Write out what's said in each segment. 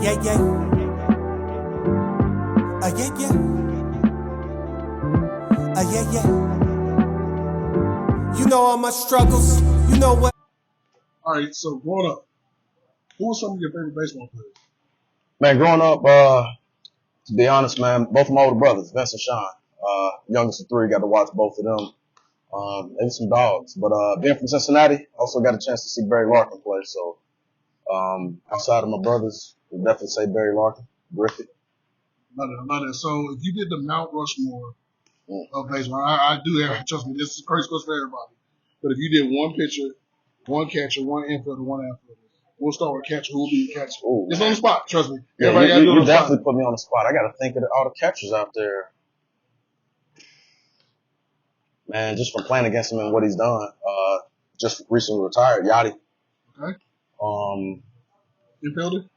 yeah, yeah. Yeah, yeah. Yeah, yeah. You know all my struggles. You know what? All right, so growing up, who were some of your favorite baseball players? Man, growing up, to be honest, man, both of my older brothers, Vince and Sean, youngest of three, got to watch both of them. Maybe some dogs, but being from Cincinnati, also got a chance to see Barry Larkin play. So outside of my brothers, I would definitely say Barry Larkin, Griffey. Love it. So if you did the Mount Rushmore of baseball, I do have, trust me, this is a crazy question for everybody. But if you did one pitcher, one catcher, one infielder, one outfielder, we'll start with catcher. Who will be the catcher? Ooh, it's on the spot, trust me. Yeah, Everybody got to do it on you the definitely spot. put me on the spot. I got to think of all the catchers out there. Man, just from playing against him and what he's done. Just recently retired, Yachty. Okay. Infielder?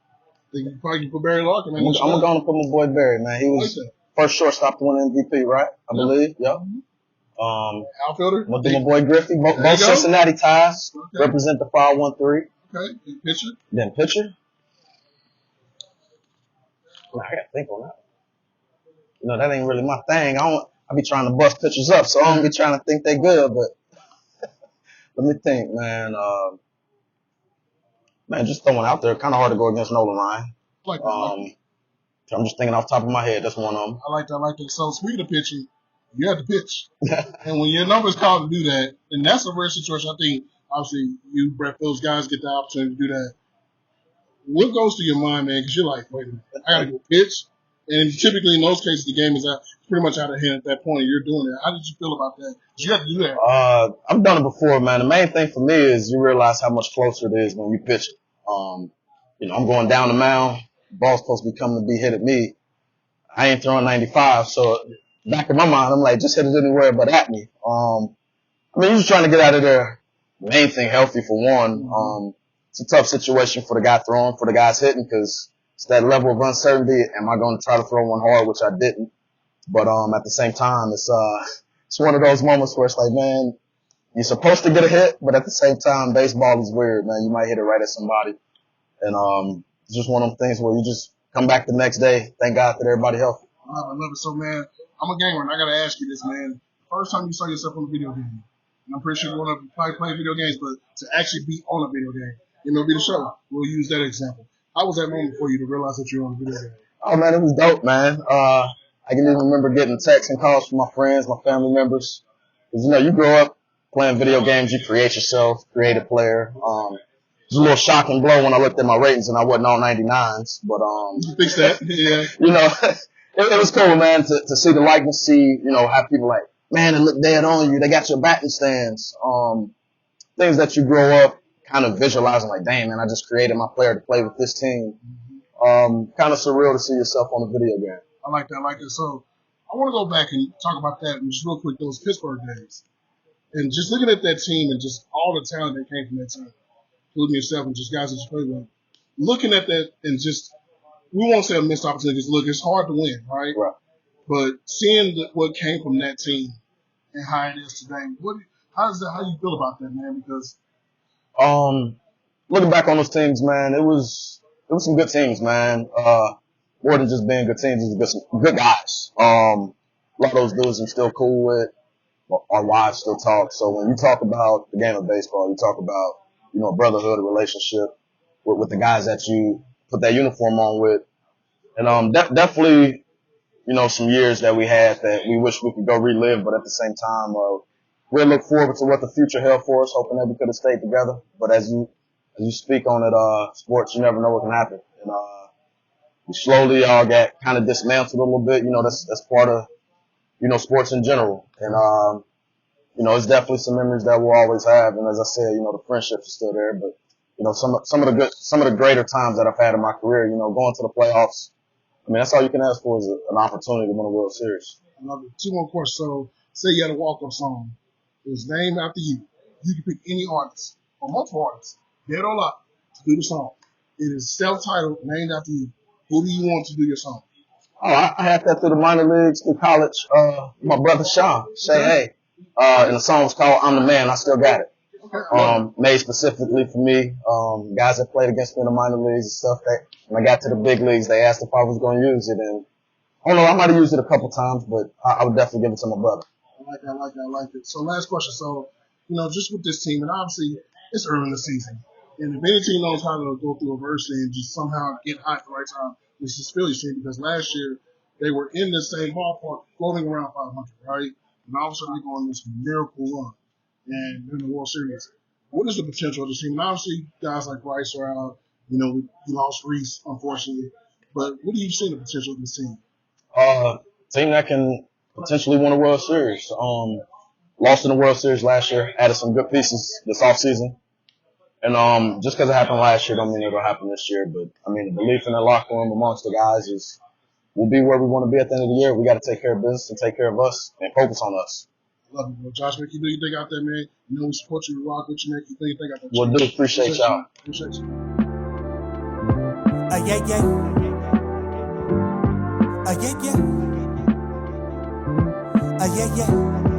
Think you probably put Barry Larkin. I'm going to put my boy Barry, man. He was first shortstop to win MVP, right? I believe. Yep. Outfielder? I'm going to do my boy Griffey. Both Cincinnati ties. Okay. Represent the 513. Okay. And pitcher? Then pitcher? Man, I got to think on that. You know, that ain't really my thing. I be trying to bust pitchers up, so I don't be trying to think they good, but let me think, man. Man, just throwing out there, kind of hard to go against Nolan Ryan. Like that. I'm just thinking off the top of my head. That's one of them. I like that. So speaking of pitching, you have to pitch. And when your number is called to do that, and that's a rare situation. I think, obviously, you, Brett, those guys get the opportunity to do that. What goes through your mind, man? Because you're like, wait a minute, I got to go pitch. And typically in those cases, the game is pretty much out of hand at that point. You're doing it. How did you feel about that? You have to do that. I've done it before, man. The main thing for me is you realize how much closer it is when you pitch it. You know, I'm going down the mound. Ball's supposed to be coming to be hit at me. I ain't throwing 95, so back in my mind, I'm like, just hit it anywhere but at me. I mean, you're just trying to get out of there. Main thing, healthy for one. It's a tough situation for the guy throwing, for the guys hitting, because it's that level of uncertainty. Am I going to try to throw one hard, which I didn't? But at the same time, it's one of those moments where it's like, man, you're supposed to get a hit, but at the same time, baseball is weird, man. You might hit it right at somebody. And it's just one of them things where you just come back the next day, thank God that everybody healthy. I love it. So, man, I'm a gamer, and I got to ask you this, man. First time you saw yourself on a video game, and I'm pretty sure you want to play video games, but to actually be on a video game, be the show. We'll use that example. How was that moment for you to realize that you were on a video game? Oh, man, it was dope, man. I can even remember getting texts and calls from my friends, my family members. Because, you grow up playing video games, you create yourself, create a player. It was a little shock and blow when I looked at my ratings and I wasn't all 99s. But, you fix that? Yeah. It was cool, man, to see the likeness, see, have people like, man, it looked dead on you. They got your batting stance. Things that you grow up kind of visualizing like, dang, man, I just created my player to play with this team. Kind of surreal to see yourself on a video game. I like that. So I want to go back and talk about that and just real quick, those Pittsburgh days. And just looking at that team and just all the talent that came from that team, including yourself and just guys that you played with. Looking at that and just, we won't say a missed opportunity, because look, it's hard to win, right? Right. But seeing what came from that team and how it is today, how do you feel about that, man? Because looking back on those teams, man, it was some good teams, man. More than just being good teams, it was some good guys. A lot of those dudes I'm still cool with. Our wives still talk. So when you talk about the game of baseball, you talk about, a brotherhood, a relationship with the guys that you put that uniform on with. And definitely, some years that we had that we wish we could go relive, but at the same time, we'll look forward to what the future held for us, hoping that we could have stayed together. But as you speak on it, sports, you never know what can happen. And we slowly all got kind of dismantled a little bit. That's part of, sports in general. And it's definitely some memories that we'll always have. And as I said, the friendship is still there. But some of the greater times that I've had in my career, going to the playoffs. I mean, that's all you can ask for is an opportunity to win a World Series. I love it. Two more questions. So, say you had a walk-up song. It was named after you. You can pick any artist or multiple artists, dead or alive, to do the song. It is self-titled, named after you. Who do you want to do your song? Oh, I had that through the minor leagues, through college. My brother Sean, Say Hey. And the song was called I'm the Man, I Still Got It. Made specifically for me. Guys that played against me in the minor leagues and stuff. That when I got to the big leagues, they asked if I was going to use it, and I don't know. I might have used it a couple times, but I would definitely give it to my brother. I like it. So last question. So, just with this team, and obviously it's early in the season, and if any team knows how to go through adversity and just somehow get hot at the right time, this is Phillies team, because last year they were in the same ballpark, floating around 500, right? And all of a sudden they go on this miracle run and in the World Series. What is the potential of this team? And obviously guys like Bryce are out. We lost Reese, unfortunately. But what do you see the potential of this team? Team that can potentially win a World Series. Lost in the World Series last year. Added some good pieces this offseason. And just because it happened last year don't mean it'll happen this year. But, the belief in the locker room amongst the guys is we'll be where we want to be at the end of the year. We got to take care of business and take care of us and focus on us. Love you, bro. Josh, make you do your thing out there, man. We support you. We rock with you, man. You do your thing out there. We'll do. Appreciate y'all. Appreciate you. Yeah, yeah. Yeah, yeah. Yeah, yeah.